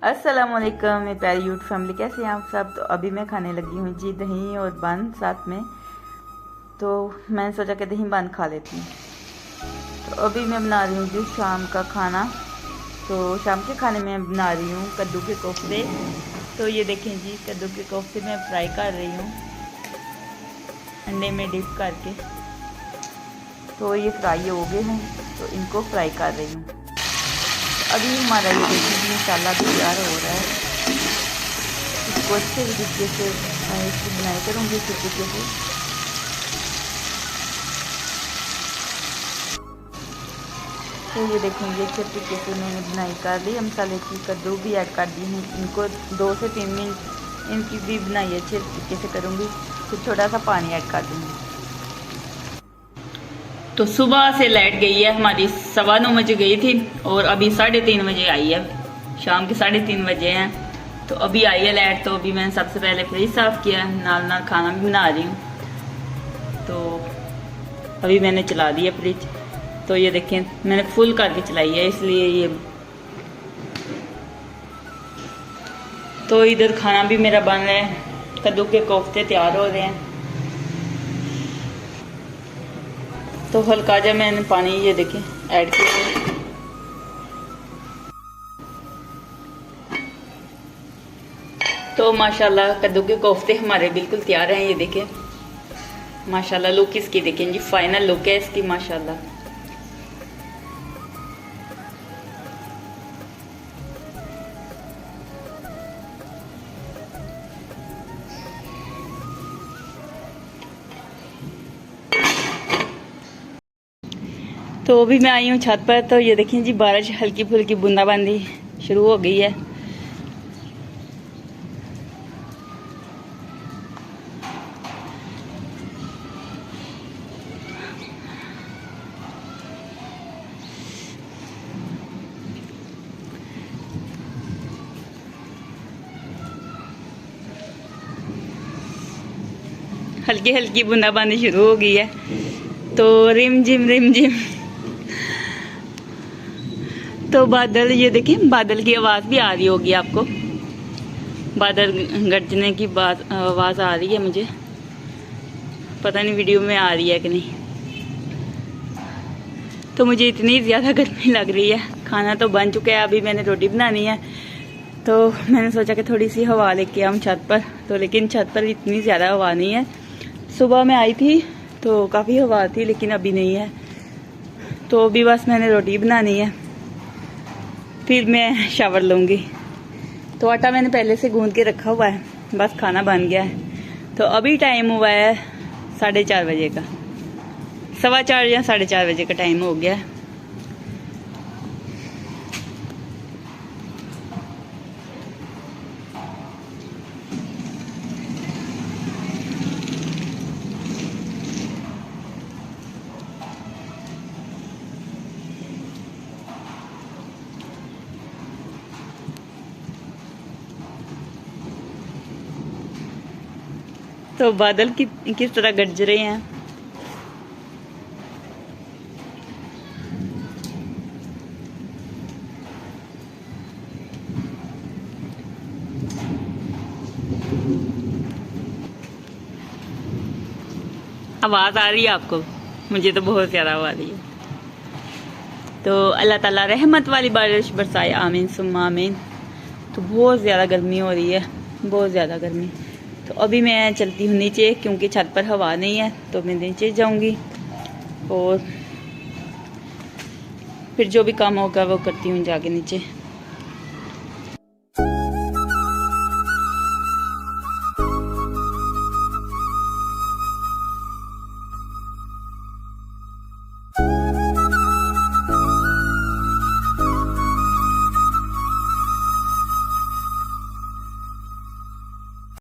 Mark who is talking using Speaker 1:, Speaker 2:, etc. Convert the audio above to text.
Speaker 1: अस्सलामुअलैकुम मेरी प्यारी यूट्यूब फैमिली, कैसे हैं आप सब। तो अभी मैं खाने लगी हूँ जी दही और बन साथ में। तो मैंने सोचा कि दही बन खा लेती हूँ। तो अभी मैं बना रही हूँ जी शाम का खाना। तो शाम के खाने में बना रही हूँ कद्दू के कोफ्ते। तो ये देखें जी, कद्दू के कोफ्ते मैं फ्राई कर रही हूँ अंडे में डिप करके। तो ये फ्राई हो गए हैं, तो इनको फ्राई कर रही हूँ। अभी हमारा ये देखिए मसाला भी तैयार हो रहा है। इसको अच्छे तरीके से मैं इसकी बुनाई करूँगी इसी तरीके से। तो ये देखेंगे अच्छे तरीके से मैंने बुनाई कर ली। मसाले की कद्दू भी ऐड कर दी हूँ। इनको 2 से 3 मिनट इनकी भी बुनाई अच्छे तरीके से करूँगी। फिर थोड़ा सा पानी ऐड कर दूँगी। तो सुबह से लाइट गई है हमारी, 9:15 बजे गई थी और अभी 3:30 बजे आई है। शाम के 3:30 बजे हैं, तो अभी आई है लाइट। तो अभी मैंने सबसे पहले फ्रिज साफ़ किया है, नाल नाल खाना भी बना रही हूँ। तो अभी मैंने चला दिया फ्रिज। तो ये देखें मैंने फुल करके चलाई है, इसलिए ये। तो इधर खाना भी मेरा बन रहा है, कद्दू के कोफ्ते तैयार हो रहे हैं। तो हल्का जा मैंने पानी ये देखें ऐड किया। तो माशाल्लाह कद्दू के कोफ्ते हमारे बिल्कुल तैयार हैं। ये देखें माशाल्लाह, लुक इसकी देखें जी, फाइनल लुक है इसकी माशाल्लाह। तो अभी मैं आई हूँ छत पर। तो ये देखें जी बारिश हल्की फुल्की बूंदाबांदी शुरू हो गई है। हल्की हल्की बूंदाबांदी शुरू हो गई है। तो रिम झिम तो बादल, ये देखें बादल की आवाज़ भी आ रही होगी आपको। बादल गरजने की आवाज़ आ रही है मुझे, पता नहीं वीडियो में आ रही है कि नहीं। तो मुझे इतनी ज़्यादा गर्मी लग रही है। खाना तो बन चुका है, अभी मैंने रोटी बनानी है। तो मैंने सोचा कि थोड़ी सी हवा लेके आऊँ छत पर। तो लेकिन छत पर इतनी ज़्यादा हवा नहीं है। सुबह में आई थी तो काफ़ी हवा थी, लेकिन अभी नहीं है। तो अभी बस मैंने रोटी बनानी है, फिर मैं शावर लूँगी। तो आटा मैंने पहले से गूंद के रखा हुआ है, बस खाना बन गया है। तो अभी टाइम हुआ है 4:30 बजे का, 4:15 या 4:30 बजे का टाइम हो गया है। तो बादल किस तरह गरज रहे हैं। आवाज़ आ रही है आपको? मुझे तो बहुत ज़्यादा आवाज़ आ रही है। तो अल्लाह ताला रहमत वाली बारिश बरसाए, आमीन सुम्मा आमीन। तो बहुत ज़्यादा गर्मी हो रही है, बहुत ज़्यादा गर्मी। तो अभी मैं चलती हूँ नीचे, क्योंकि छत पर हवा नहीं है। तो मैं नीचे जाऊँगी और फिर जो भी काम होगा वो करती हूँ जाके नीचे।